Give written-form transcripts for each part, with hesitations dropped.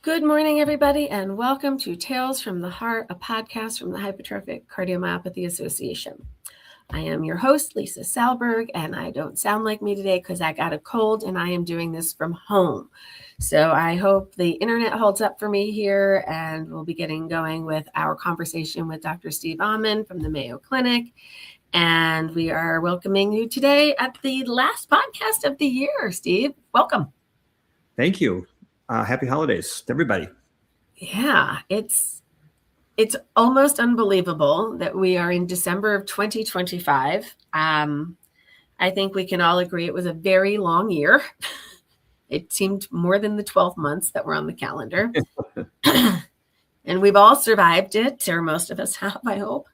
Good morning, everybody, and welcome to Tales from the Heart, a podcast from the Hypertrophic Cardiomyopathy Association. I am your host, Lisa Salberg, and I don't sound like me today because I got a cold and I am doing this from home. So I hope the internet holds up for me here, and we'll be getting going with our conversation with Dr. Steve Ommen from the Mayo Clinic. And we are welcoming you today at the last podcast of the year. Steve, welcome. Thank you. Happy holidays to everybody. Yeah, it's almost unbelievable that we are in December of 2025. I think we can all agree it was a very long year. It seemed more than the 12 months that were on the calendar. And we've all survived it, or most of us have, I hope.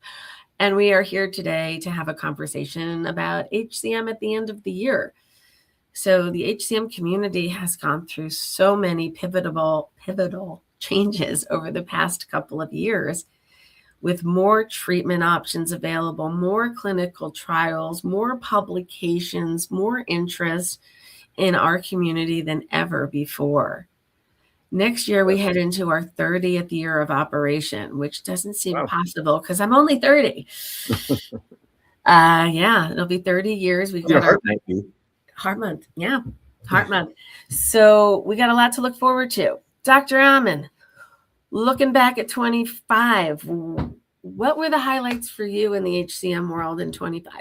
And we are here today to have a conversation about HCM at the end of the year. So the HCM community has gone through so many pivotal changes over the past couple of years, with more treatment options available, more clinical trials, more publications, more interest in our community than ever before. Next year, we head into our 30th year of operation, which doesn't seem possible because I'm only 30. Yeah, it'll be 30 years. We've got our Heart Month. Yeah, Heart Month. So we got a lot to look forward to. Dr. Ommen, looking back at 25, what were the highlights for you in the HCM world in 25?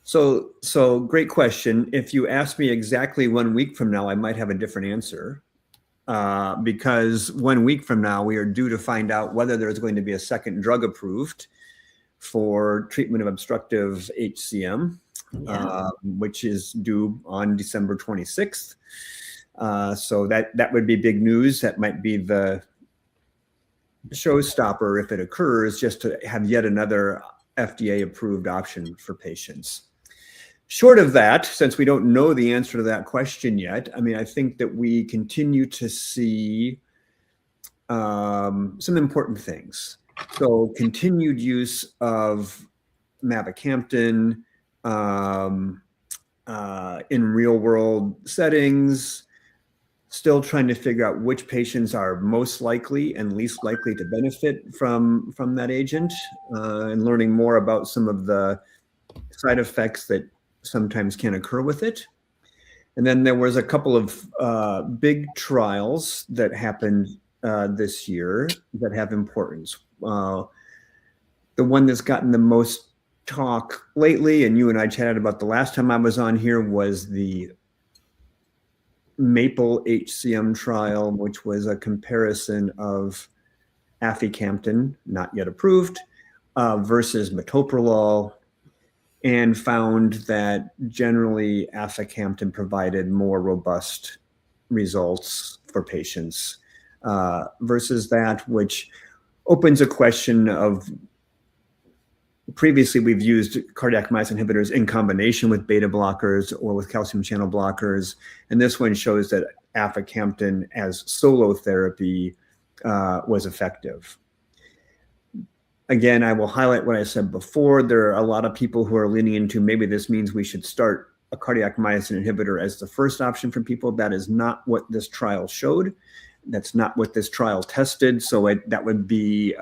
So great question. If you ask me exactly 1 week from now, I might have a different answer. Because 1 week from now, we are due to find out whether there's going to be a second drug approved for treatment of obstructive HCM. Which is due on December 26th. So that would be big news. That might be the showstopper if it occurs, just to have yet another FDA-approved option for patients. Short of that, since we don't know the answer to that question yet, I mean, I think that we continue to see some important things. So continued use of mavacamten, in real world settings, still trying to figure out which patients are most likely and least likely to benefit from that agent, and learning more about some of the side effects that sometimes can occur with it. And then there was a couple of big trials that happened this year that have importance. The one that's gotten the most talk lately, and you and I chatted about the last time I was on here, was the Maple HCM trial, which was a comparison of aficamten, not yet approved, versus metoprolol, and found that generally aficamten provided more robust results for patients versus that, which opens a question of, previously, we've used cardiac myosin inhibitors in combination with beta blockers or with calcium channel blockers. And this one shows that aficamten as solo therapy was effective. Again, I will highlight what I said before. There are a lot of people who are leaning into maybe this means we should start a cardiac myosin inhibitor as the first option for people. That is not what this trial showed. That's not what this trial tested. So that would be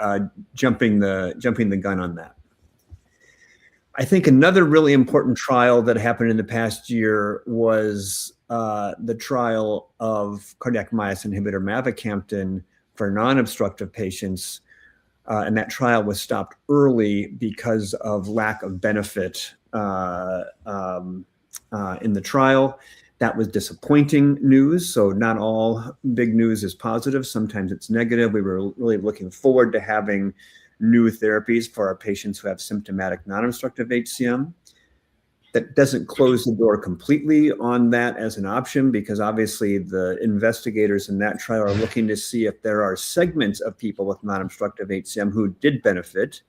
jumping the gun on that. I think another really important trial that happened in the past year was the trial of cardiac myosin inhibitor mavacamten for non-obstructive patients. And that trial was stopped early because of lack of benefit in the trial. That was disappointing news. So not all big news is positive. Sometimes it's negative. We were really looking forward to having new therapies for our patients who have symptomatic non-obstructive HCM. That doesn't close the door completely on that as an option, because obviously the investigators in that trial are looking to see if there are segments of people with non-obstructive HCM who did benefit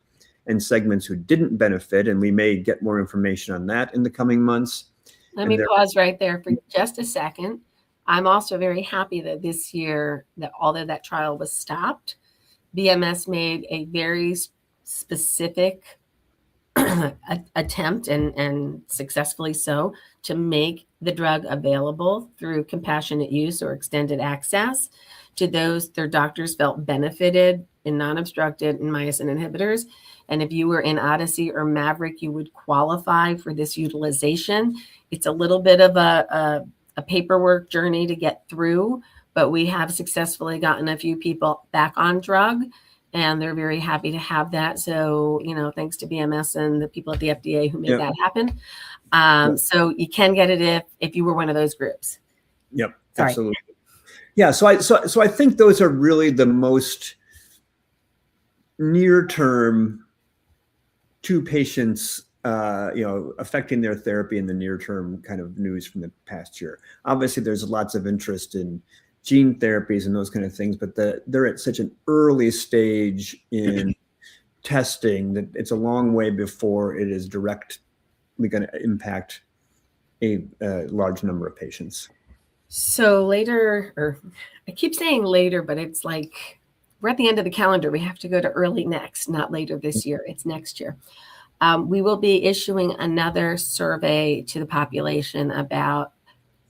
and segments who didn't benefit. And we may get more information on that in the coming months. Let me pause right there for just a second. I'm also very happy that this year, that although that trial was stopped, BMS made a very specific attempt and successfully so to make the drug available through compassionate use or extended access to those their doctors felt benefited in non-obstructed and myosin inhibitors. And if you were in Odyssey or Maverick, you would qualify for this utilization. It's a little bit of a paperwork journey to get through, but we have successfully gotten a few people back on drug, and they're very happy to have that. So, thanks to BMS and the people at the FDA who made that happen. So you can get it if you were one of those groups. Yep, sorry. Absolutely. Yeah, so I think those are really the most near-term to patients, affecting their therapy in the near-term kind of news from the past year. Obviously, there's lots of interest in gene therapies and those kind of things, but they're at such an early stage in testing that it's a long way before it is directly going to impact a large number of patients. So later, or I keep saying later, but it's like we're at the end of the calendar. We have to go to early next, not later this year. It's next year. We will be issuing another survey to the population about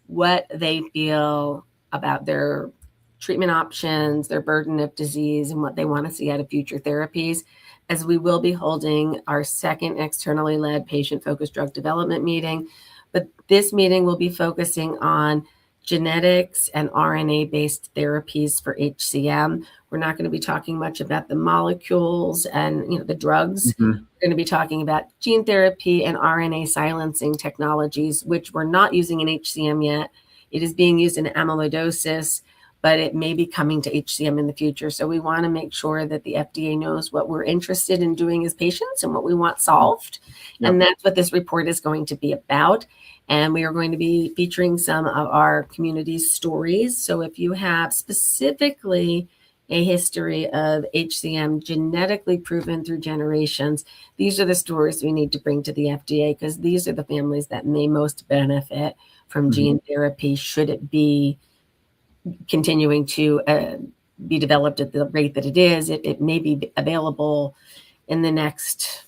what they feel about their treatment options, their burden of disease, and what they want to see out of future therapies, as we will be holding our second externally led patient-focused drug development meeting. But this meeting will be focusing on genetics and RNA-based therapies for HCM. We're not going to be talking much about the molecules and the drugs. Mm-hmm. We're going to be talking about gene therapy and RNA silencing technologies, which we're not using in HCM yet. It is being used in amyloidosis, but it may be coming to HCM in the future. So we want to make sure that the FDA knows what we're interested in doing as patients and what we want solved. Yep. And that's what this report is going to be about. And we are going to be featuring some of our community's stories. So if you have specifically a history of HCM genetically proven through generations, these are the stories we need to bring to the FDA, because these are the families that may most benefit from gene therapy, should it be continuing to be developed at the rate that it is. It may be available in the next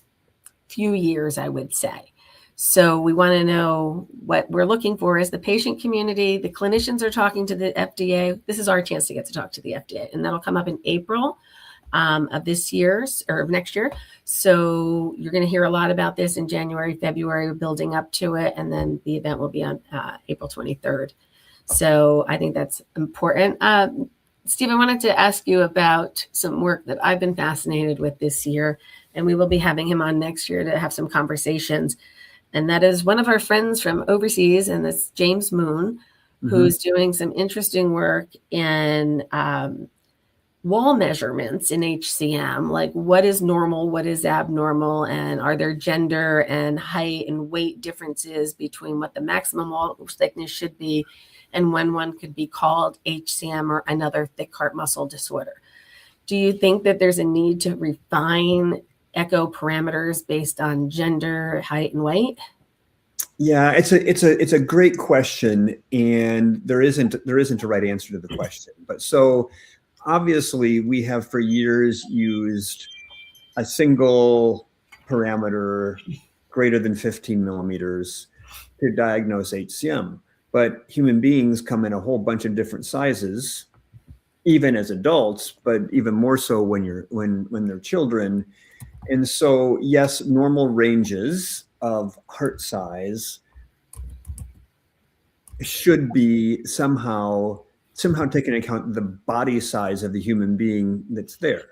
few years, I would say. So we want to know what we're looking for as the patient community. The clinicians are talking to the FDA. This is our chance to get to talk to the FDA, and that'll come up in April of this year or of next year. So you're going to hear a lot about this in January, February, building up to it, and then the event will be on April 23rd. So I think that's important. Steve, I wanted to ask you about some work that I've been fascinated with this year, and we will be having him on next year to have some conversations. And that is one of our friends from overseas, and that's James Moon, who's doing some interesting work in wall measurements in HCM, like what is normal, what is abnormal, and are there gender and height and weight differences between what the maximum wall thickness should be and when one could be called HCM or another thick heart muscle disorder. Do you think that there's a need to refine echo parameters based on gender, height, and weight? Yeah, it's a great question, and there isn't a right answer to the question. But so obviously we have for years used a single parameter greater than 15 millimeters to diagnose HCM. But human beings come in a whole bunch of different sizes, even as adults, but even more so when they're children. And so, yes, normal ranges of heart size should be somehow taking into account the body size of the human being that's there.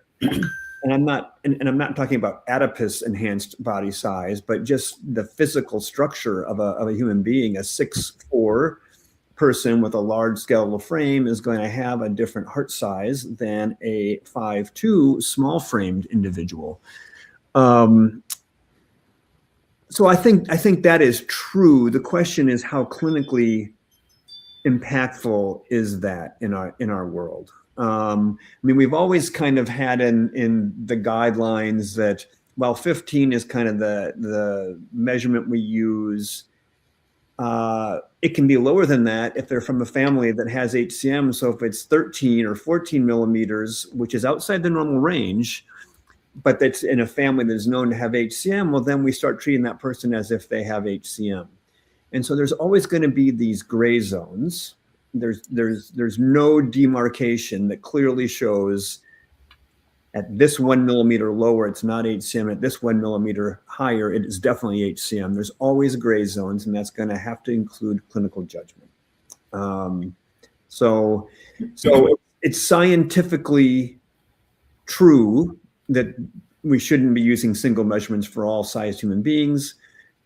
And I'm not talking about adipose enhanced body size, but just the physical structure of a human being. A 6'4" person with a large skeletal frame is going to have a different heart size than a 5'2" small framed individual. So I think that is true. The question is, how clinically impactful is that in our world? I mean, we've always kind of had in the guidelines that while 15 is kind of the measurement we use, it can be lower than that if they're from a family that has HCM. So if it's 13 or 14 millimeters, which is outside the normal range, but that's in a family that is known to have HCM, well, then we start treating that person as if they have HCM. And so there's always going to be these gray zones. There's no demarcation that clearly shows at this 1 millimeter lower, it's not HCM. At this 1 millimeter higher, it is definitely HCM. There's always gray zones, and that's going to have to include clinical judgment. So it's scientifically true that we shouldn't be using single measurements for all sized human beings.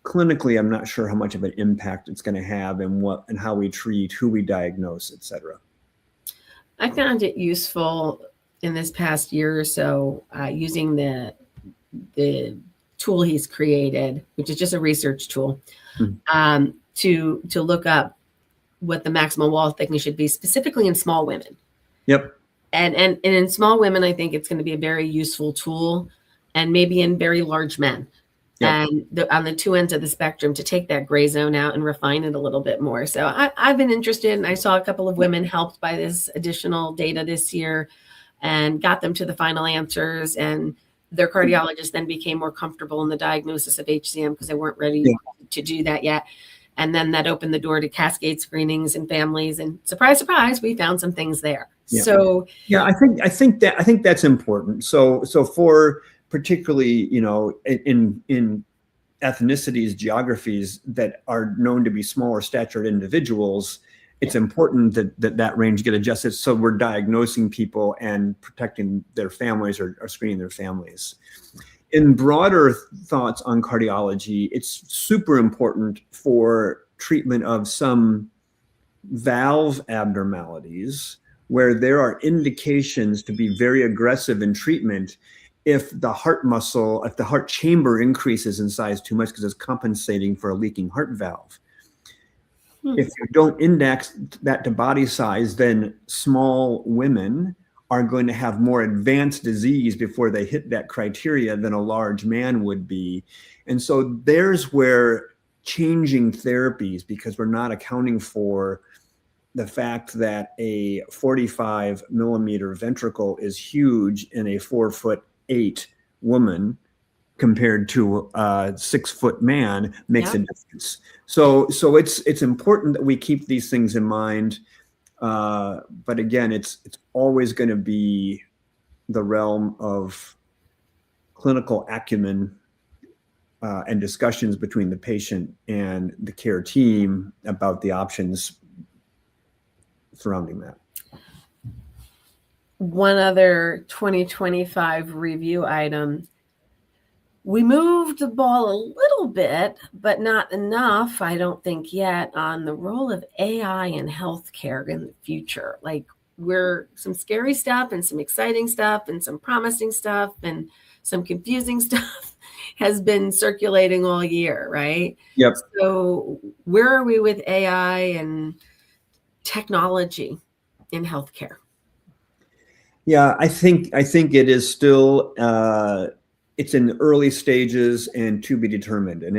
Clinically, I'm not sure how much of an impact it's going to have and how we treat, who we diagnose, et cetera. I found it useful in this past year or so using the tool he's created, which is just a research tool, to look up what the maximal wall thickness should be, specifically in small women. Yep. And in small women, I think it's going to be a very useful tool, and maybe in very large men. Yep. And on the two ends of the spectrum, to take that gray zone out and refine it a little bit more. So I've been interested, and I saw a couple of women helped by this additional data this year and got them to the final answers. And their cardiologist then became more comfortable in the diagnosis of HCM because they weren't ready to do that yet. And then that opened the door to cascade screenings in families. And surprise, surprise, we found some things there. Yeah. So I think that's important. So for particularly, in ethnicities, geographies that are known to be smaller statured individuals, it's important that range get adjusted so we're diagnosing people and protecting their families or screening their families. In broader thoughts on cardiology, it's super important for treatment of some valve abnormalities where there are indications to be very aggressive in treatment if the heart chamber increases in size too much because it's compensating for a leaking heart valve. If you don't index that to body size, then small women are going to have more advanced disease before they hit that criteria than a large man would be. And so there's where changing therapies, because we're not accounting for the fact that a 45 millimeter ventricle is huge in a 4'8" woman compared to a 6' man makes a difference. So it's important that we keep these things in mind. But again, it's always going to be the realm of clinical acumen and discussions between the patient and the care team about the options surrounding that. One other 2025 review item. We moved the ball a little bit, but not enough, I don't think yet, on the role of AI in healthcare in the future. Like, we're some scary stuff and some exciting stuff and some promising stuff and some confusing stuff has been circulating all year, right? Yep. So where are we with AI and technology in healthcare? Yeah, I think it is still it's in the early stages and to be determined, and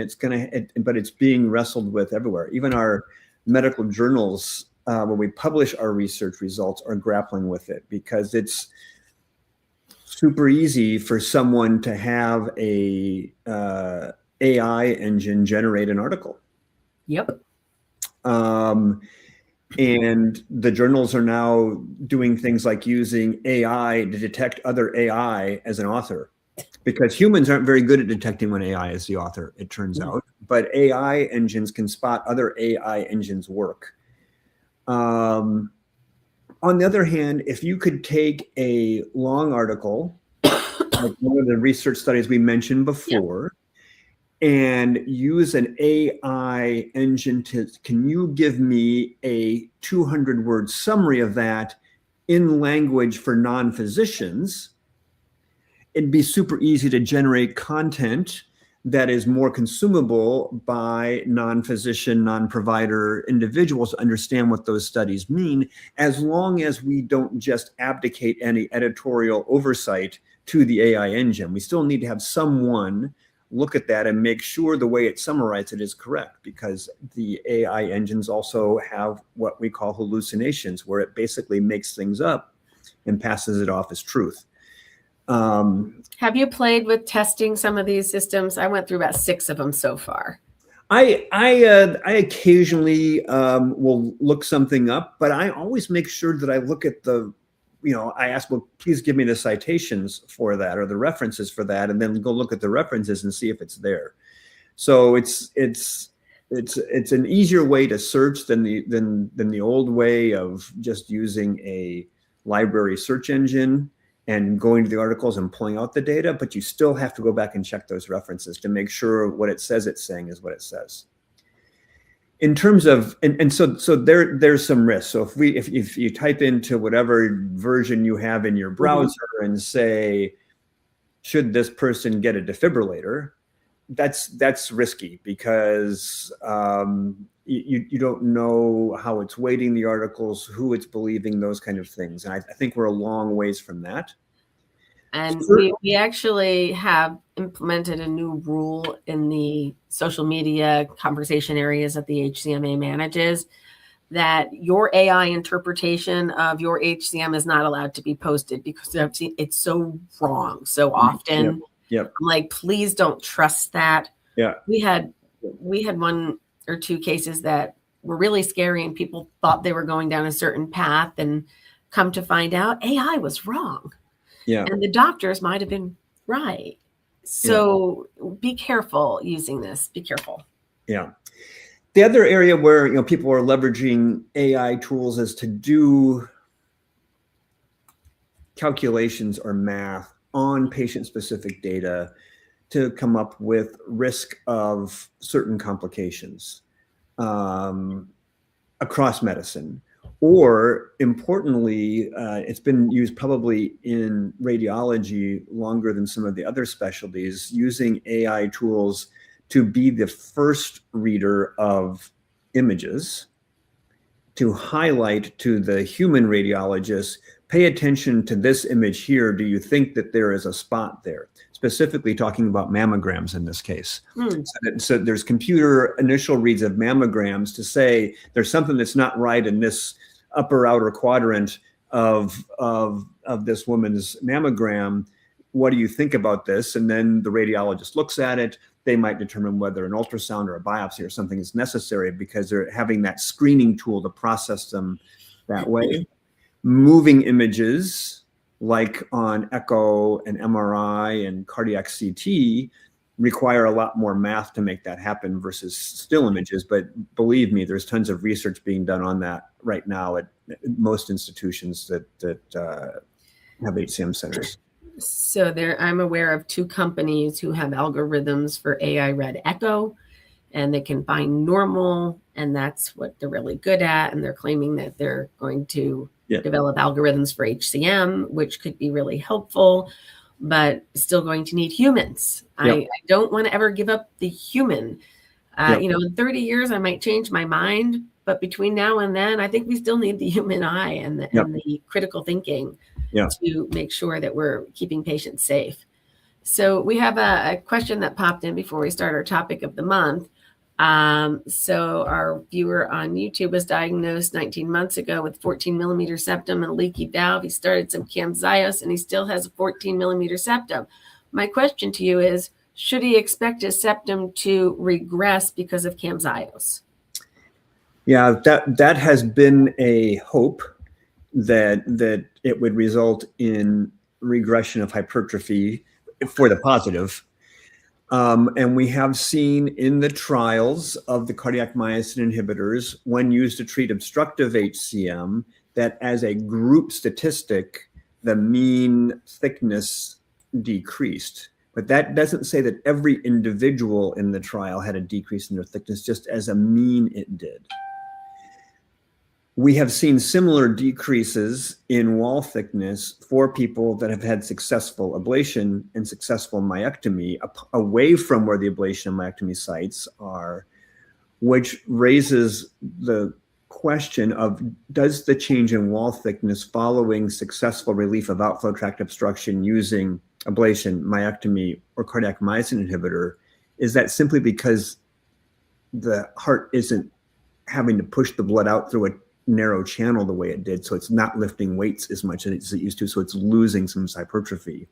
but it's being wrestled with everywhere. Even our medical journals, when we publish our research results, are grappling with it because it's super easy for someone to have a AI engine generate an article. Yep. And the journals are now doing things like using AI to detect other AI as an author, because humans aren't very good at detecting when AI is the author, it turns out. But AI engines can spot other AI engines' work. On the other hand, if you could take a long article, like one of the research studies we mentioned before, and use an AI engine can you give me a 200-word summary of that in language for non-physicians? It'd be super easy to generate content that is more consumable by non-physician, non-provider individuals to understand what those studies mean, as long as we don't just abdicate any editorial oversight to the AI engine. We still need to have someone look at that and make sure the way it summarized it is correct, because the AI engines also have what we call hallucinations, where it basically makes things up and passes it off as truth. Have you played with testing some of these systems? I went through about 6 of them so far. I occasionally will look something up, but I always make sure that I look at I ask, well, please give me the citations for that or the references for that, and then go look at the references and see if it's there. So it's an easier way to search than the old way of just using a library search engine and going to the articles and pulling out the data, but you still have to go back and check those references to make sure what it says it's saying is what it says. In terms of, so there's some risk. So if you type into whatever version you have in your browser and say, should this person get a defibrillator, that's risky because you don't know how it's weighting the articles, who it's believing, those kind of things. And I think we're a long ways from that. And we actually have implemented a new rule in the social media conversation areas that the HCMA manages, that your AI interpretation of your HCM is not allowed to be posted because it's so wrong so often. Yep. I'm like, please don't trust that. Yeah. We had 1 or 2 cases that were really scary and people thought they were going down a certain path, and come to find out AI was wrong. Yeah. And the doctors might have been right. So be careful using this. Be careful. Yeah. The other area where people are leveraging AI tools is to do calculations or math on patient-specific data to come up with risk of certain complications across medicine. Or importantly, it's been used probably in radiology longer than some of the other specialties, using AI tools to be the first reader of images, to highlight to the human radiologist, pay attention to this image here. Do you think that there is a spot there? Specifically talking about mammograms in this case. So there's computer initial reads of mammograms to say there's something that's not right in this upper outer quadrant of this woman's mammogram. What do you think about this? And then the radiologist looks at it. They might determine whether an ultrasound or a biopsy or something is necessary because they're having that screening tool to process them that way. Moving images like on echo and MRI and cardiac CT require a lot more math to make that happen versus still images. But believe me, there's tons of research being done on that right now at most institutions that have HCM centers. So I'm aware of 2 companies who have algorithms for AI read echo, and they can find normal, and that's what they're really good at. And they're claiming that they're going to develop algorithms for HCM, which could be really helpful, but still going to need humans. I don't want to ever give up the human. In 30 years, I might change my mind, but between now and then, I think we still need the human eye and the critical thinking to make sure that we're keeping patients safe. So we have a question that popped in before we start our topic of the month. So our viewer on YouTube was diagnosed 19 months ago with 14 millimeter septum and a leaky valve. He started some Camzyos and he still has a 14 millimeter septum. My question to you is, should he expect his septum to regress because of Camzyos? Yeah, that has been a hope that it would result in regression of hypertrophy for the positive. And we have seen in the trials of the cardiac myosin inhibitors, when used to treat obstructive HCM, that as a group statistic, the mean thickness decreased. But that doesn't say that every individual in the trial had a decrease in their thickness, just as a mean it did. We have seen similar decreases in wall thickness for people that have had successful ablation and successful myectomy away from where the ablation and myectomy sites are, which raises the question of, does the change in wall thickness following successful relief of outflow tract obstruction using ablation, myectomy, or cardiac myosin inhibitor, is that simply because the heart isn't having to push the blood out through a narrow channel the way it did, so it's not lifting weights as much as it used to, so it's losing some hypertrophy?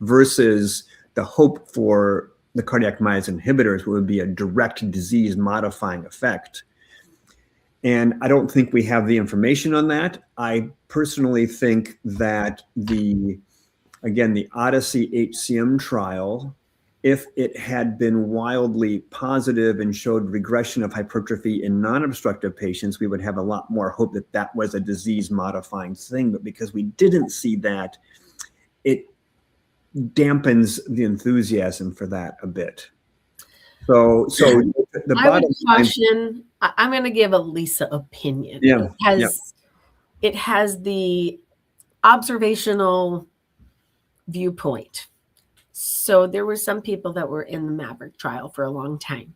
versus the hope for the cardiac myosin inhibitors would be a direct disease modifying effect. And I don't think we have the information on that. I personally think that the Odyssey HCM trial, if it had been wildly positive and showed regression of hypertrophy in non-obstructive patients, we would have a lot more hope that that was a disease-modifying thing. But because we didn't see that, it dampens the enthusiasm for that a bit. So the I would bottom caution. I'm going to give a Lisa opinion. Yeah, It has the observational viewpoint. So there were some people that were in the Maverick trial for a long time,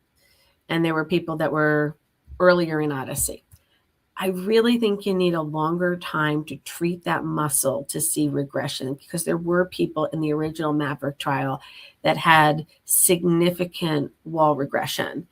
and there were people that were earlier in Odyssey. I really think you need a longer time to treat that muscle to see regression, because there were people in the original Maverick trial that had significant wall regression,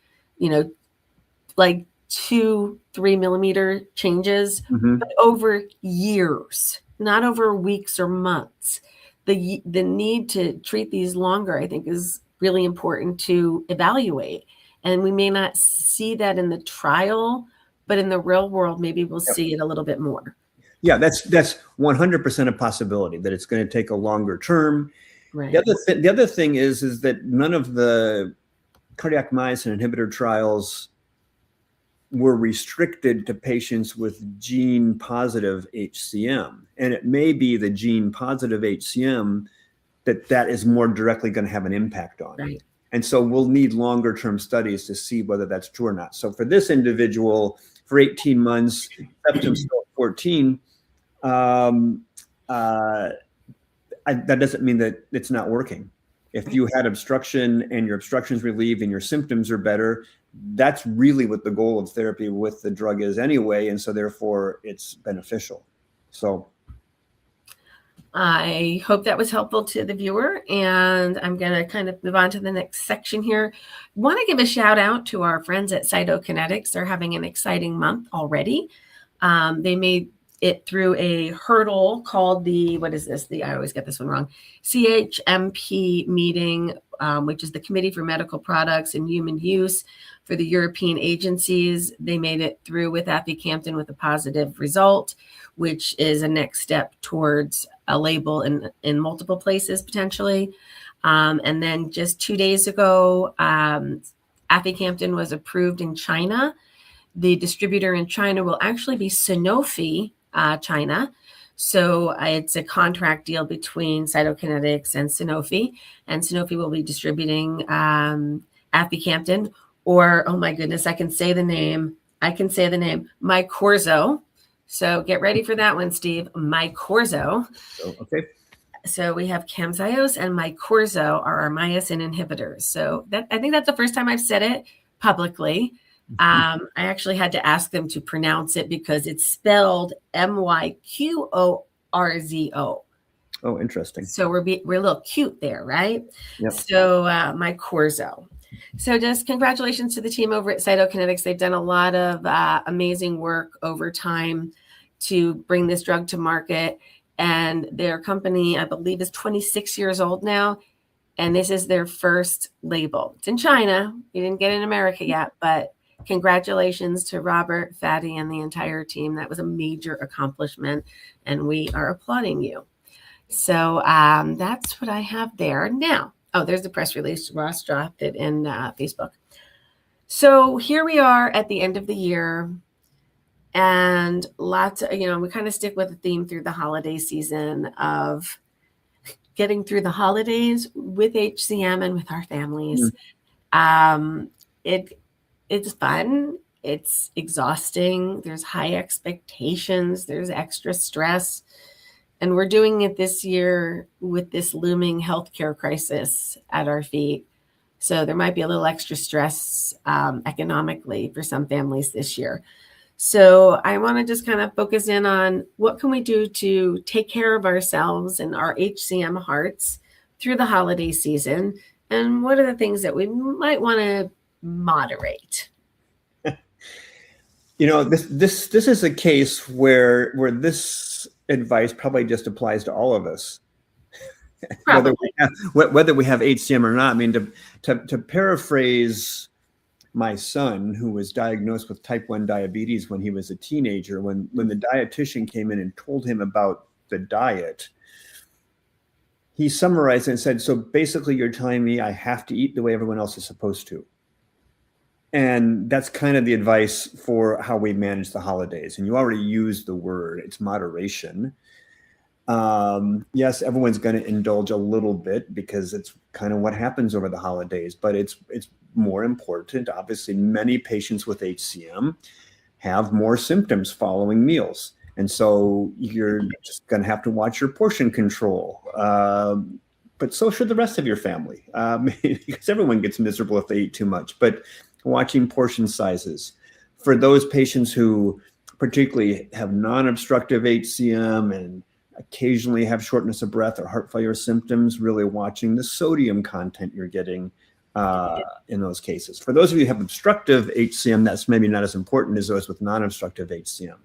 like 2-3 millimeter changes, but over years, not over weeks or months. The need to treat these longer, I think, is really important to evaluate. And we may not see that in the trial, but in the real world, maybe we'll see it a little bit more. Yeah, that's 100% a possibility that it's going to take a longer term. Right. The other thing is that none of the cardiac myosin inhibitor trials were restricted to patients with gene positive HCM. And it may be the gene positive HCM that is more directly going to have an impact on. Right. And so we'll need longer term studies to see whether that's true or not. So for this individual, for 18 months, septum still 14, that doesn't mean that it's not working. If you had obstruction and your obstruction's relieved and your symptoms are better, that's really what the goal of therapy with the drug is anyway. And so therefore it's beneficial. So I hope that was helpful to the viewer, and I'm going to kind of move on to the next section here. Want to give a shout out to our friends at Cytokinetics. They're having an exciting month already. They made it through a hurdle called I always get this one wrong, CHMP meeting, which is the Committee for Medical Products and Human Use for the European agencies. They made it through with aficamten with a positive result, which is a next step towards a label in multiple places potentially. And then just 2 days ago, aficamten was approved in China. The distributor in China will actually be Sanofi China. So it's a contract deal between Cytokinetics and Sanofi will be distributing aficamten, or, oh my goodness, I can say the name, Mycorrhiza. So get ready for that one, Steve. Mycorrhiza. Okay. So we have Camzyos and Mycorrhiza are our myosin inhibitors. So I think that's the first time I've said it publicly. I actually had to ask them to pronounce it because it's spelled Myqorzo. Oh, interesting. So we're a little cute there, right? Yep. So Mycorrhiza. So just congratulations to the team over at Cytokinetics. They've done a lot of amazing work over time to bring this drug to market. And their company, I believe, is 26 years old now. And this is their first label. It's in China. You didn't get it in America yet, but congratulations to Robert, Fatty, and the entire team. That was a major accomplishment, and we are applauding you. So that's what I have there. Now, there's the press release. Ross dropped it in Facebook. So here we are at the end of the year, and lots of, we kind of stick with the theme through the holiday season of getting through the holidays with HCM and with our families. It's fun. It's exhausting. There's high expectations. There's extra stress. And we're doing it this year with this looming healthcare crisis at our feet. So there might be a little extra stress economically for some families this year. So I want to just kind of focus in on what can we do to take care of ourselves and our HCM hearts through the holiday season, and what are the things that we might want to moderate. This is a case where this advice probably just applies to all of us. Probably. whether we have HCM or not. I mean, to paraphrase my son, who was diagnosed with type 1 diabetes when he was a teenager, when the dietitian came in and told him about the diet, he summarized it and said, so basically you're telling me I have to eat the way everyone else is supposed to. And that's kind of the advice for how we manage the holidays. And you already used the word, it's moderation. Yes, everyone's going to indulge a little bit because it's kind of what happens over the holidays, but it's more important. Obviously, many patients with HCM have more symptoms following meals. And so you're just going to have to watch your portion control. But so should the rest of your family, because everyone gets miserable if they eat too much. But watching portion sizes. For those patients who particularly have non-obstructive HCM and occasionally have shortness of breath or heart failure symptoms, really watching the sodium content you're getting in those cases. For those of you who have obstructive HCM, that's maybe not as important as those with non-obstructive HCM.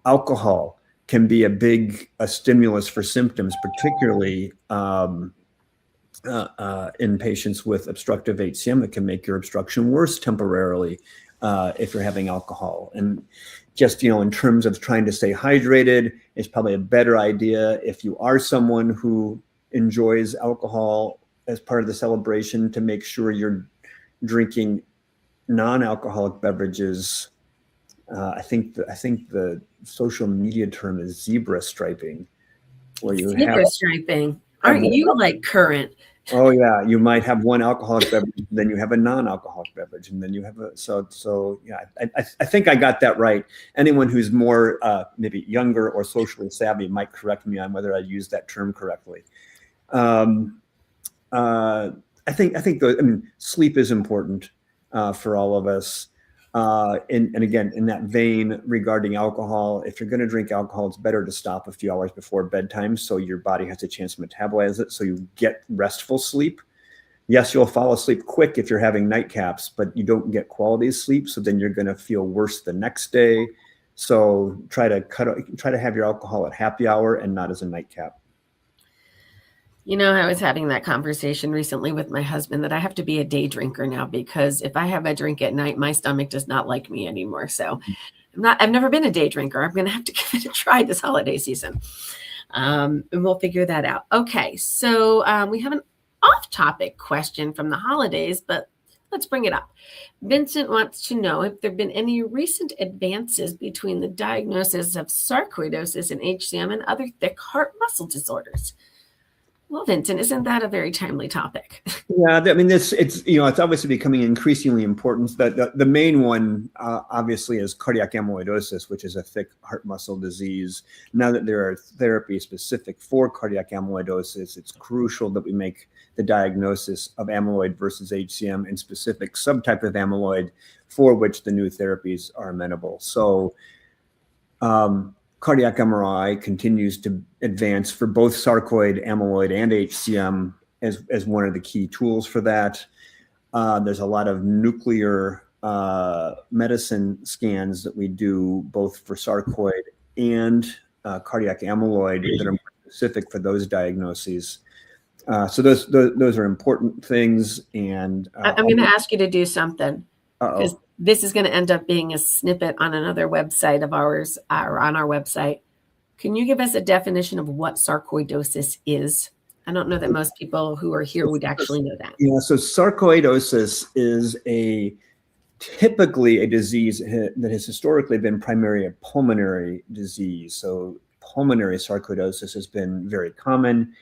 Alcohol can be a stimulus for symptoms, particularly in patients with obstructive HCM. It can make your obstruction worse temporarily if you're having alcohol. And just, in terms of trying to stay hydrated, it's probably a better idea if you are someone who enjoys alcohol as part of the celebration to make sure you're drinking non-alcoholic beverages. I think the social media term is zebra striping, where you zebra striping. Aren't you like current? Oh yeah, you might have one alcoholic beverage, then you have a non-alcoholic beverage, and then you have so yeah. I think I got that right. Anyone who's more maybe younger or socially savvy might correct me on whether I used that term correctly. I think sleep is important for all of us. And again, in that vein regarding alcohol, if you're going to drink alcohol, it's better to stop a few hours before bedtime so your body has a chance to metabolize it, so you get restful sleep. Yes, you'll fall asleep quick if you're having nightcaps, but you don't get quality sleep, so then you're going to feel worse the next day. So try to have your alcohol at happy hour and not as a nightcap. I was having that conversation recently with my husband that I have to be a day drinker now, because if I have a drink at night, my stomach does not like me anymore. So I've never been a day drinker. I'm going to have to give it a try this holiday season. And we'll figure that out. Okay. So we have an off-topic question from the holidays, but let's bring it up. Vincent wants to know if there have been any recent advances between the diagnosis of sarcoidosis and HCM and other thick heart muscle disorders. Well, Vincent, isn't that a very timely topic? Yeah, I mean, it's obviously becoming increasingly important. The main one, obviously, is cardiac amyloidosis, which is a thick heart muscle disease. Now that there are therapies specific for cardiac amyloidosis, it's crucial that we make the diagnosis of amyloid versus HCM and specific subtype of amyloid for which the new therapies are amenable. So, cardiac MRI continues to advance for both sarcoid, amyloid, and HCM as one of the key tools for that. There's a lot of nuclear medicine scans that we do both for sarcoid and cardiac amyloid that are more specific for those diagnoses. So those are important things. And I'm going to ask you to do something. Uh-oh. This is going to end up being a snippet on another website of ours, or on our website. Can you give us a definition of what sarcoidosis is? I don't know that most people who are here would actually know that. Yeah, so sarcoidosis is typically a disease that has historically been primarily a pulmonary disease. So pulmonary sarcoidosis has been very common.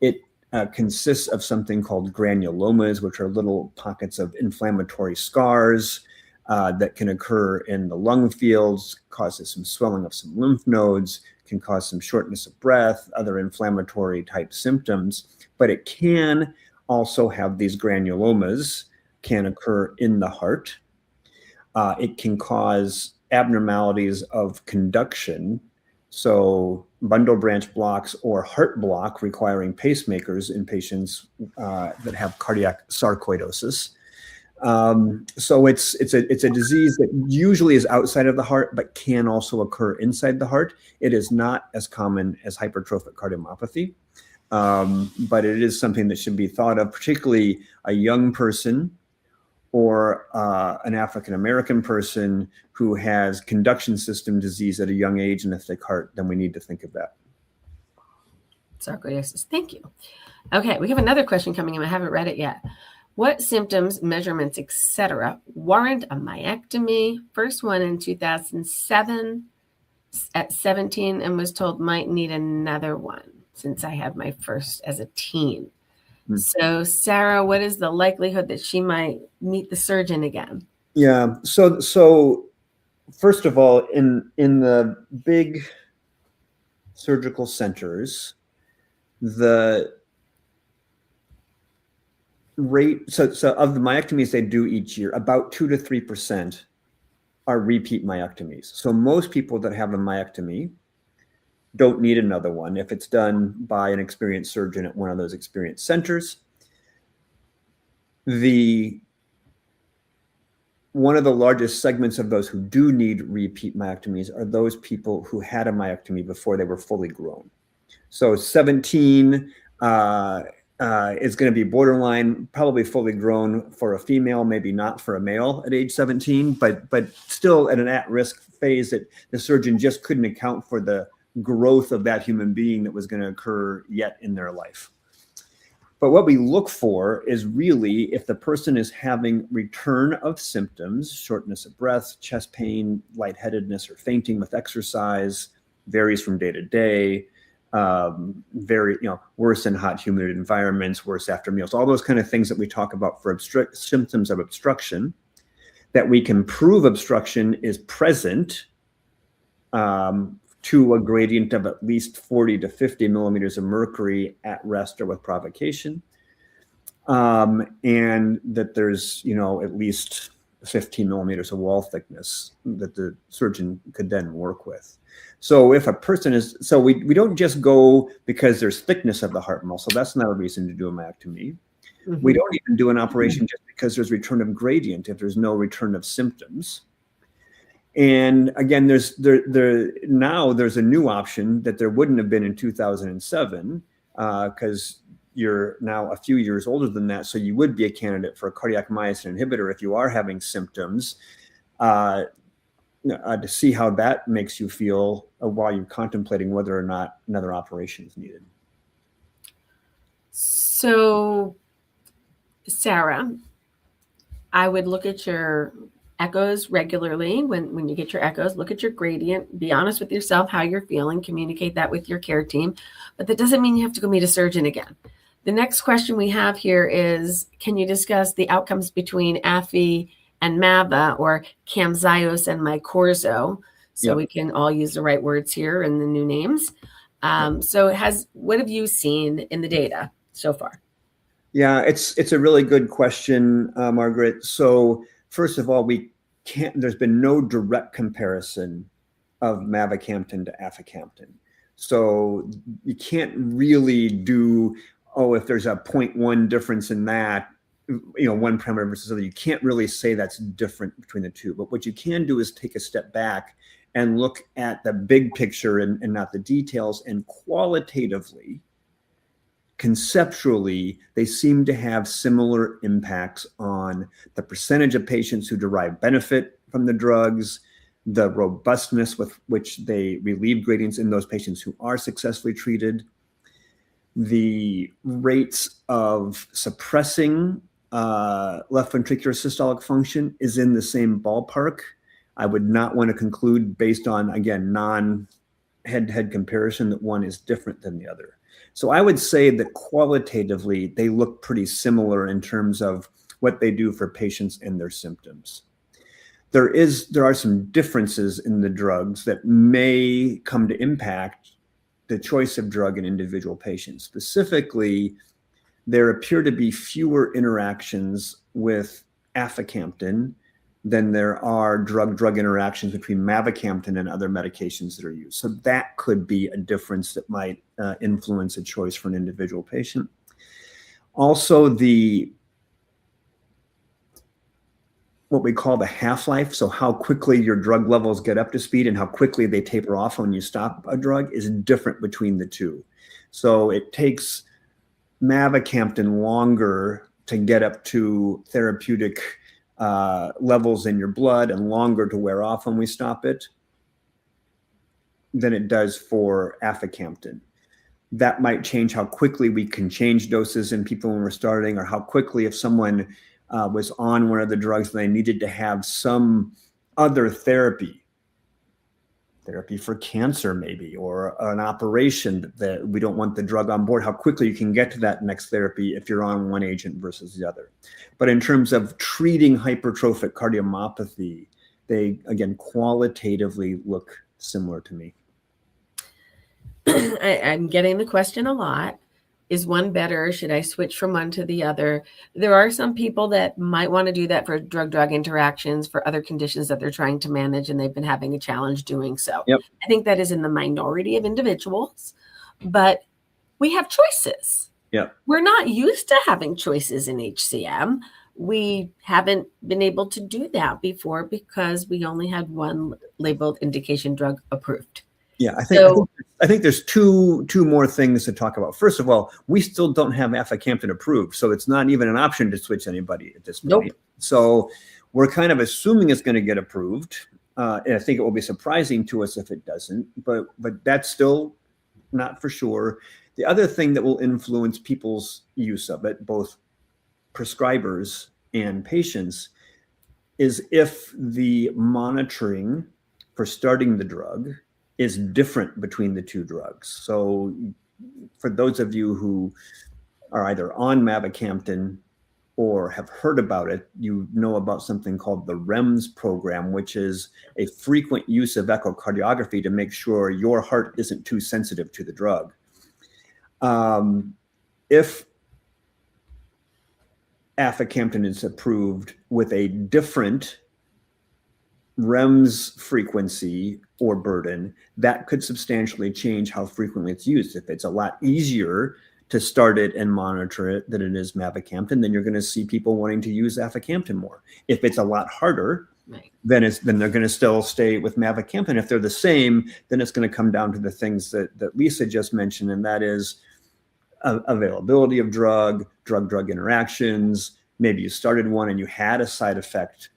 It consists of something called granulomas, which are little pockets of inflammatory scars that can occur in the lung fields, causes some swelling of some lymph nodes, can cause some shortness of breath, other inflammatory type symptoms. But it can also have these granulomas, can occur in the heart. It can cause abnormalities of conduction, so bundle branch blocks or heart block requiring pacemakers in patients that have cardiac sarcoidosis. So it's a disease that usually is outside of the heart, but can also occur inside the heart. It is not as common as hypertrophic cardiomyopathy, But it is something that should be thought of, particularly a young person or an African-American person who has conduction system disease at a young age and a thick heart. Then we need to think of that. Sarcoidosis. Thank you. Okay, we have another question coming in. I haven't read it yet. What symptoms, measurements, etc., warrant a myectomy? First one in 2007 at 17 and was told might need another one since I had my first as a teen. So Sarah, what is the likelihood that she might meet the surgeon again? Yeah. So first of all, in the big surgical centers, the rate, so of the myectomies they do each year, about 2 to 3% are repeat myectomies. So most people that have a myectomy don't need another one if it's done by an experienced surgeon at one of those experienced centers. One of the largest segments of those who do need repeat myectomies are those people who had a myectomy before they were fully grown. So 17 is going to be borderline, probably fully grown for a female, maybe not for a male at age 17, but still at an at-risk phase that the surgeon just couldn't account for the growth of that human being that was going to occur yet in their life. But what we look for is really if the person is having return of symptoms, shortness of breath, chest pain, lightheadedness, or fainting with exercise, varies from day to day, worse in hot, humid environments, worse after meals, all those kind of things that we talk about for symptoms of obstruction, that we can prove obstruction is present to a gradient of at least 40 to 50 millimeters of mercury at rest or with provocation, and that there's at least 15 millimeters of wall thickness that the surgeon could then work with. So if a person is, so we don't just go because there's thickness of the heart muscle. That's not a reason to do a myectomy. Mm-hmm. We don't even do an operation just because there's return of gradient if there's no return of symptoms. And again, there's a new option that there wouldn't have been in 2007 because you're now a few years older than that. So you would be a candidate for a cardiac myosin inhibitor if you are having symptoms, to see how that makes you feel while you're contemplating whether or not another operation is needed. So, Sarah, I would look at your echoes regularly. When you get your echoes, look at your gradient, be honest with yourself, how you're feeling, communicate that with your care team. But that doesn't mean you have to go meet a surgeon again. The next question we have here is, can you discuss the outcomes between AFI and MAVA, or Camzyos and Mycorrhiza? So we can all use the right words here and the new names. So what have you seen in the data so far? Yeah, it's a really good question, Margaret. So first of all, there's been no direct comparison of mavacamten to aficamten. So you can't really do, if there's a 0.1 difference in that, one parameter versus other, you can't really say that's different between the two. But what you can do is take a step back and look at the big picture and not the details, and qualitatively, conceptually, they seem to have similar impacts on the percentage of patients who derive benefit from the drugs, the robustness with which they relieve gradients in those patients who are successfully treated, the rates of suppressing left ventricular systolic function is in the same ballpark. I would not want to conclude based on, again, non-head-to-head comparison that one is different than the other. So I would say that qualitatively, they look pretty similar in terms of what they do for patients and their symptoms. There are some differences in the drugs that may come to impact the choice of drug in individual patients. Specifically, there appear to be fewer interactions with aficamten than there are drug-drug interactions between mavacamten and other medications that are used. So that could be a difference that might influence a choice for an individual patient. Also, the what we call the half-life. So how quickly your drug levels get up to speed and how quickly they taper off when you stop a drug is different between the two. So it takes mavacamten longer to get up to therapeutic levels in your blood and longer to wear off when we stop it than it does for aficamten. That might change how quickly we can change doses in people when we're starting, or how quickly, if someone was on one of the drugs and they needed to have some other therapy for cancer maybe, or an operation that we don't want the drug on board, how quickly you can get to that next therapy if you're on one agent versus the other. But in terms of treating hypertrophic cardiomyopathy, they, again, qualitatively look similar to me. I'm getting the question a lot. Is one better? Should I switch from one to the other? There are some people that might want to do that for drug-drug interactions for other conditions that they're trying to manage, and they've been having a challenge doing so. Yep. I think that is in the minority of individuals, but we have choices. Yep. We're not used to having choices in HCM. We haven't been able to do that before because we only had one labeled indication drug approved. Yeah, I think there's two more things to talk about. First of all, we still don't have aficamten approved, so it's not even an option to switch anybody at this point. Nope. So we're kind of assuming it's going to get approved, and I think it will be surprising to us if it doesn't. But that's still not for sure. The other thing that will influence people's use of it, both prescribers and patients, is if the monitoring for starting the drug is different between the two drugs. So for those of you who are either on mavacamten or have heard about it, you know about something called the REMS program, which is a frequent use of echocardiography to make sure your heart isn't too sensitive to the drug. If aficamten is approved with a different REMS frequency or burden, that could substantially change how frequently it's used. If it's a lot easier to start it and monitor it than it is mavacamten, then you're going to see people wanting to use aficamten more. If it's a lot harder, Right, then they're going to still stay with mavacamten. If they're the same, then it's going to come down to the things that Lisa just mentioned, and that is availability of drug-drug interactions. Maybe you started one and you had a side effect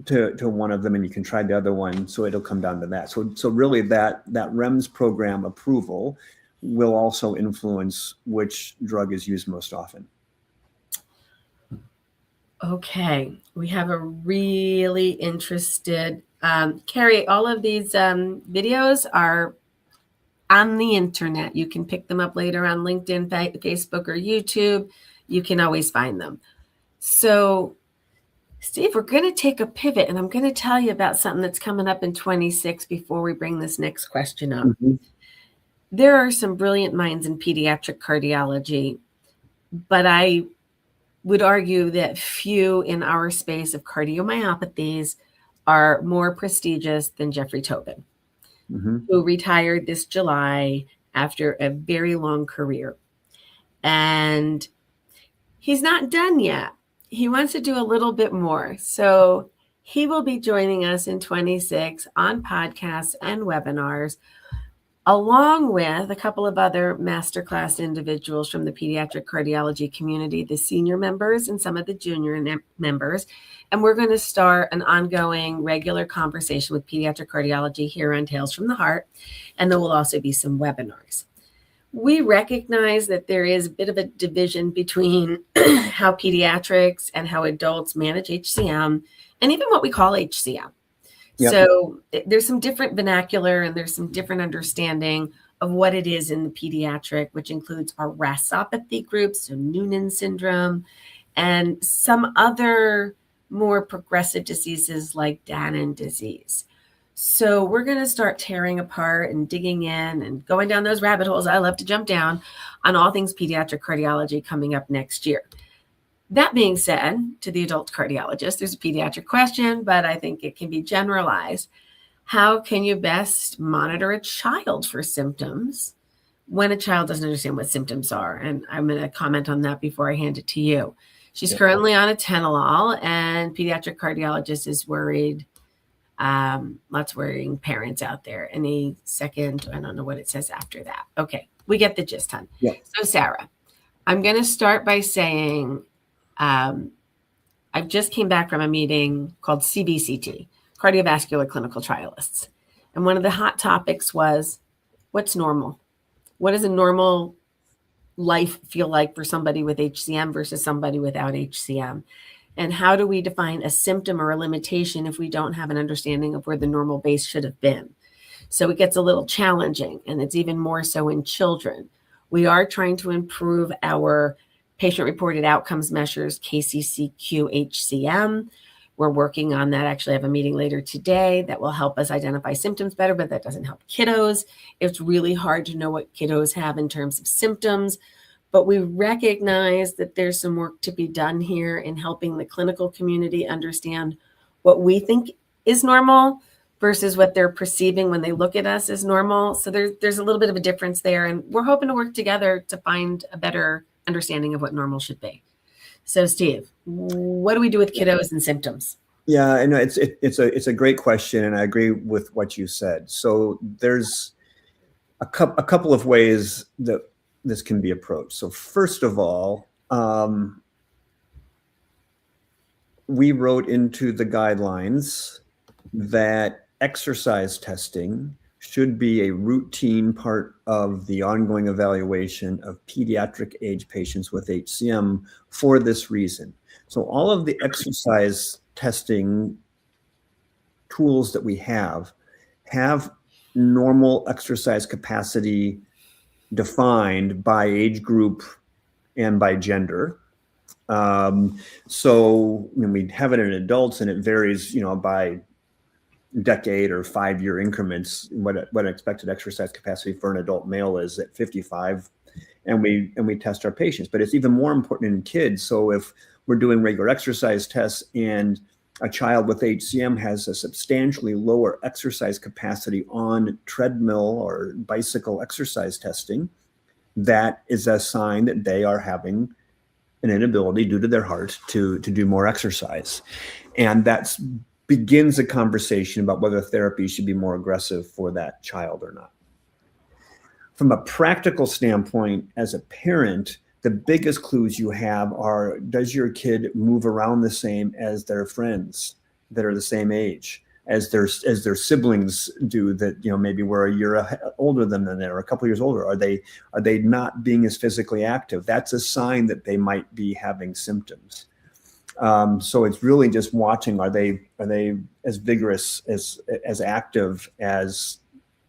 to one of them and you can try the other one, so it'll come down to that. So really that REMS program approval will also influence which drug is used most often. Okay, we have a really interested, Carrie, all of these videos are on the internet. You can pick them up later on LinkedIn, Facebook, or YouTube. You can always find them. So Steve, we're going to take a pivot, and I'm going to tell you about something that's coming up in 26 before we bring this next question up. Mm-hmm. There are some brilliant minds in pediatric cardiology, but I would argue that few in our space of cardiomyopathies are more prestigious than Jeffrey Tobin, Mm-hmm. who retired this July after a very long career. And he's not done yet. He wants to do a little bit more. So he will be joining us in 26 on podcasts and webinars, along with a couple of other masterclass individuals from the pediatric cardiology community, the senior members and some of the junior members. And we're going to start an ongoing regular conversation with pediatric cardiology here on Tales from the Heart. And there will also be some webinars. We recognize that there is a bit of a division between how pediatrics and how adults manage HCM, and even what we call HCM. Yep. So there's some different vernacular and there's some different understanding of what it is in the pediatric, which includes our RASopathy groups, so Noonan syndrome, and some other more progressive diseases like Danon disease. So we're going to start tearing apart and digging in and going down those rabbit holes I love to jump down on all things pediatric cardiology coming up next year. That being said, to the adult cardiologist, there's a pediatric question, but I think it can be generalized. How can you best monitor a child for symptoms when a child doesn't understand what symptoms are? And I'm going to comment on that before I hand it to you. She's currently on atenolol, and pediatric cardiologist is worried. Lots of worrying parents out there. Any second, I don't know what it says after that. Okay, we get the gist, hon. Yeah. So Sarah, I'm going to start by saying I've just came back from a meeting called CBCT, Cardiovascular Clinical Trialists. And one of the hot topics was, what's normal? What does a normal life feel like for somebody with HCM versus somebody without HCM? And how do we define a symptom or a limitation if we don't have an understanding of where the normal base should have been? So it gets a little challenging, and it's even more so in children. We are trying to improve our patient-reported outcomes measures, KCCQ HCM. We're working on that. Actually, I have a meeting later today that will help us identify symptoms better, but that doesn't help kiddos. It's really hard to know what kiddos have in terms of symptoms, but we recognize that there's some work to be done here in helping the clinical community understand what we think is normal versus what they're perceiving when they look at us as normal. So there's a little bit of a difference there, and we're hoping to work together to find a better understanding of what normal should be. So Steve, what do we do with kiddos and symptoms? Yeah, I know it's a great question, and I agree with what you said. So there's a couple of ways that this can be approached. So first of all, we wrote into the guidelines that exercise testing should be a routine part of the ongoing evaluation of pediatric age patients with HCM for this reason. So all of the exercise testing tools that we have normal exercise capacity defined by age group and by gender. So when we have it in adults, and it varies, by decade or 5-year increments, what an expected exercise capacity for an adult male is at 55, and we test our patients. But it's even more important in kids. So if we're doing regular exercise tests and a child with HCM has a substantially lower exercise capacity on treadmill or bicycle exercise testing, that is a sign that they are having an inability due to their heart to do more exercise. And that begins a conversation about whether therapy should be more aggressive for that child or not. From a practical standpoint, as a parent, the biggest clues you have are, does your kid move around the same as their friends that are the same age, as their siblings do, that maybe we're a year older than them, or a couple years older? Are they not being as physically active? That's a sign that they might be having symptoms. So it's really just watching, are they as vigorous, as active as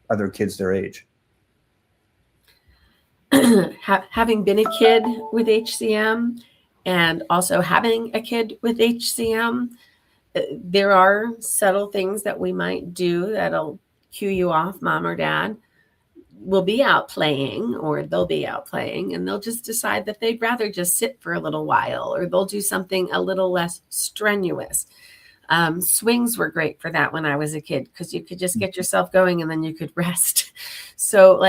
other kids their age? Having been a kid with HCM and also having a kid with HCM, there are subtle things that we might do that'll cue you off. Mom or dad will be out playing, or they'll be out playing, and they'll just decide that they'd rather just sit for a little while, or they'll do something a little less strenuous. Swings were great for that when I was a kid, because you could just get yourself going and then you could rest. So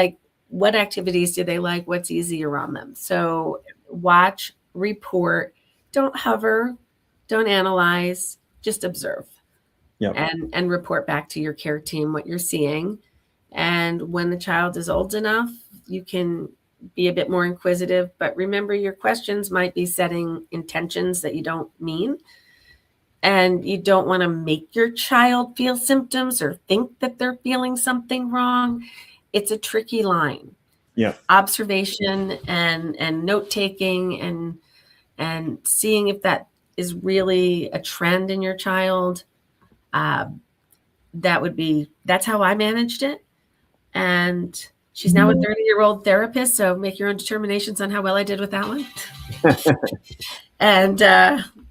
what activities do they like? What's easier on them? So watch, report, don't hover, don't analyze, just observe. Yep. And report back to your care team what you're seeing. And when the child is old enough, you can be a bit more inquisitive, but remember, your questions might be setting intentions that you don't mean. And you don't want to make your child feel symptoms or think that they're feeling something wrong. It's a tricky line. Yeah. Observation and note-taking and seeing if that is really a trend in your child. That's how I managed it. And she's now a 30-year-old therapist, so make your own determinations on how well I did with that one. And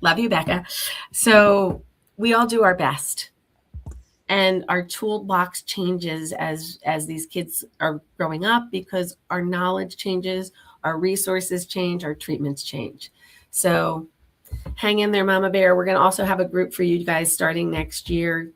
love you, Becca. So we all do our best. And our toolbox changes as these kids are growing up, because our knowledge changes, our resources change, our treatments change. So hang in there, Mama Bear. We're going to also have a group for you guys starting next year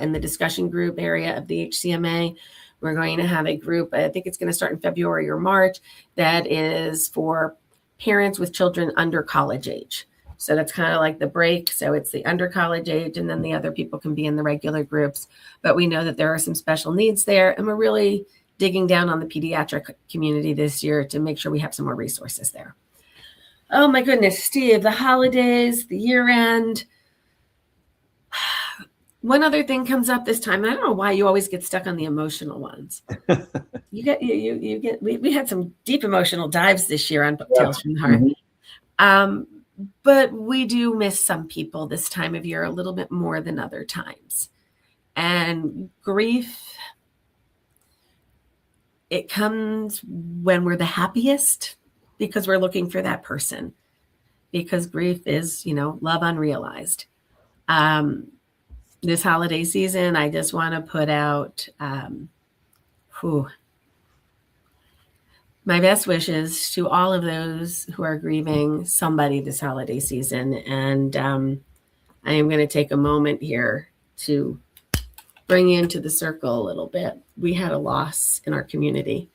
in the discussion group area of the HCMA. We're going to have a group, I think it's going to start in February or March, that is for parents with children under college age. So that's kind of like the break. So it's the under college age, and then the other people can be in the regular groups. But we know that there are some special needs there, and we're really digging down on the pediatric community this year to make sure we have some more resources there. Oh my goodness, Steve, the holidays, the year end. One other thing comes up this time. I don't know why you always get stuck on the emotional ones. We had some deep emotional dives this year on Tales from the Heart. Mm-hmm. But we do miss some people this time of year a little bit more than other times. And grief, it comes when we're the happiest because we're looking for that person. Because grief is, love unrealized. This holiday season, I just want to put out my best wishes to all of those who are grieving somebody this holiday season. And I am going to take a moment here to bring you into the circle a little bit. We had a loss in our community.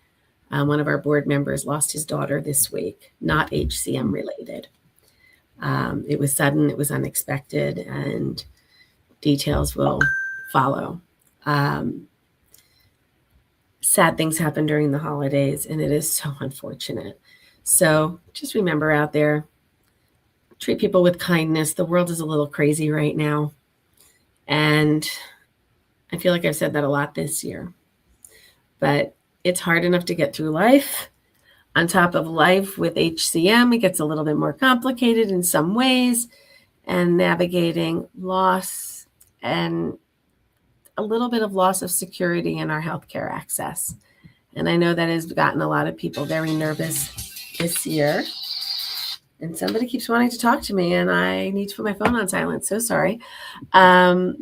One of our board members lost his daughter this week, not HCM related. It was sudden, it was unexpected, and details will follow. Sad things happen during the holidays, and it is so unfortunate. So just remember out there, treat people with kindness. The world is a little crazy right now. And I feel like I've said that a lot this year. But it's hard enough to get through life. On top of life with HCM, it gets a little bit more complicated in some ways. And navigating loss and a little bit of loss of security in our healthcare access. And I know that has gotten a lot of people very nervous this year. And somebody keeps wanting to talk to me, and I need to put my phone on silent. So sorry. So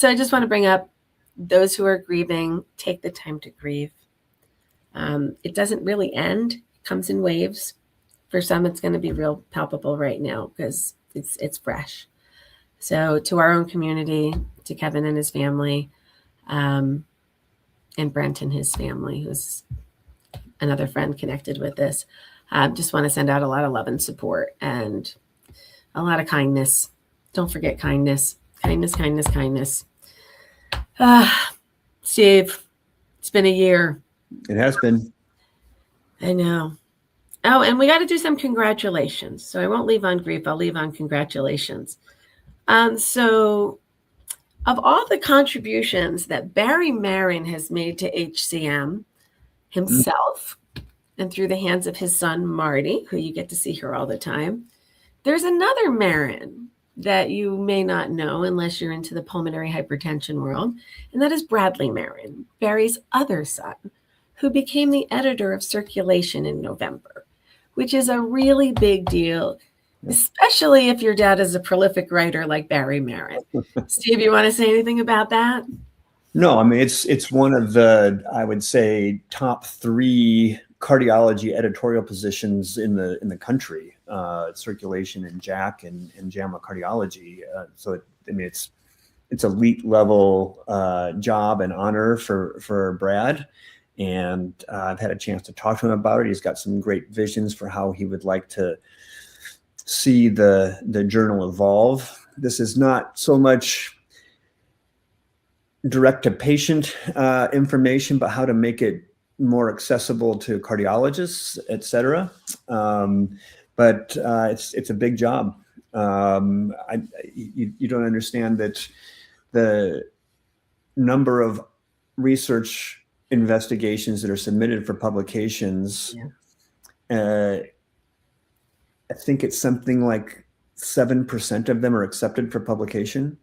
I just want to bring up those who are grieving, take the time to grieve. It doesn't really end. It comes in waves. For some, it's going to be real palpable right now because it's fresh. So to our own community, to Kevin and his family, and Brent and his family, who's another friend connected with this, just want to send out a lot of love and support and a lot of kindness. Don't forget kindness. Kindness, kindness, kindness. Steve, it's been a year. It has been. I know. Oh, and we got to do some congratulations. So I won't leave on grief. I'll leave on congratulations. So of all the contributions that Barry Marin has made to HCM himself and through the hands of his son, Marty, who you get to see here all the time, there's another Marin that you may not know unless you're into the pulmonary hypertension world, and that is Bradley Marin, Barry's other son, who became the editor of Circulation in November, which is a really big deal, especially if your dad is a prolific writer like Barry Marin. Steve, you want to say anything about that? No, I mean, it's one of the, I would say, top 3 cardiology editorial positions in the country, Circulation and JAC and JAMA Cardiology. So it's elite level job and honor for Brad. And I've had a chance to talk to him about it. He's got some great visions for how he would like to see the journal evolve. This is not so much direct to patient information, but how to make it more accessible to cardiologists, et cetera. But it's a big job. You don't understand that the number of research investigations that are submitted for publications. Yeah. I think it's something like 7% of them are accepted for publication.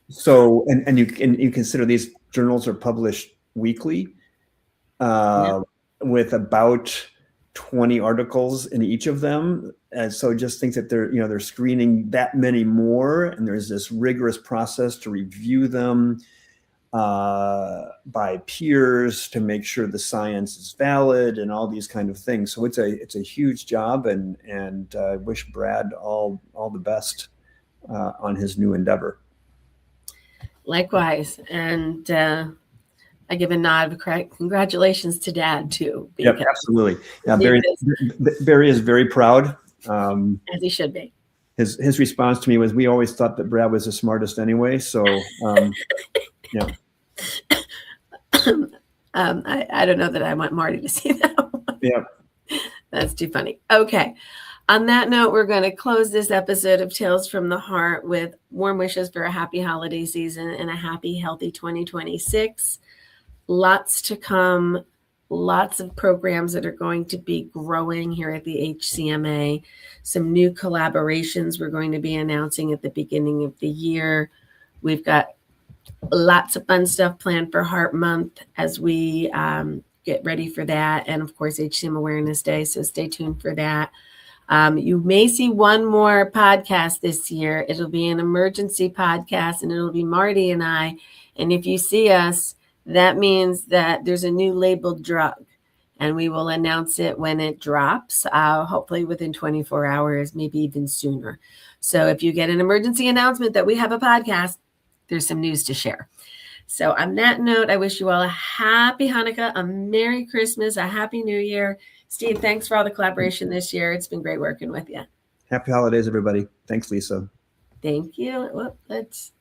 So, and you consider these journals are published weekly, with about 20 articles in each of them. And so just think that they're screening that many more, and there's this rigorous process to review them by peers to make sure the science is valid and all these kind of things. So it's a huge job, and I wish Brad all the best on his new endeavor. Likewise, and I give a nod of congratulations to Dad too. Yep, absolutely. Yeah, Barry is very proud. As he should be. His response to me was, "We always thought that Brad was the smartest anyway." So, yeah. I don't know that I want Marty to see that one. Yeah. That's too funny. Okay. On that note, we're going to close this episode of Tales from the Heart with warm wishes for a happy holiday season and a happy, healthy 2026. Lots to come. Lots of programs that are going to be growing here at the HCMA. Some new collaborations we're going to be announcing at the beginning of the year. We've got lots of fun stuff planned for Heart Month as we get ready for that. And of course, HCM Awareness Day. So stay tuned for that. You may see one more podcast this year. It'll be an emergency podcast, and it'll be Marty and I. And if you see us, that means that there's a new labeled drug, and we will announce it when it drops, hopefully within 24 hours, maybe even sooner. So if you get an emergency announcement that we have a podcast, there's some news to share. So on that note, I wish you all a happy Hanukkah, a Merry Christmas, a Happy New Year. Steve, thanks for all the collaboration this year. It's been great working with you. Happy holidays, everybody. Thanks, Lisa. Thank you. Let's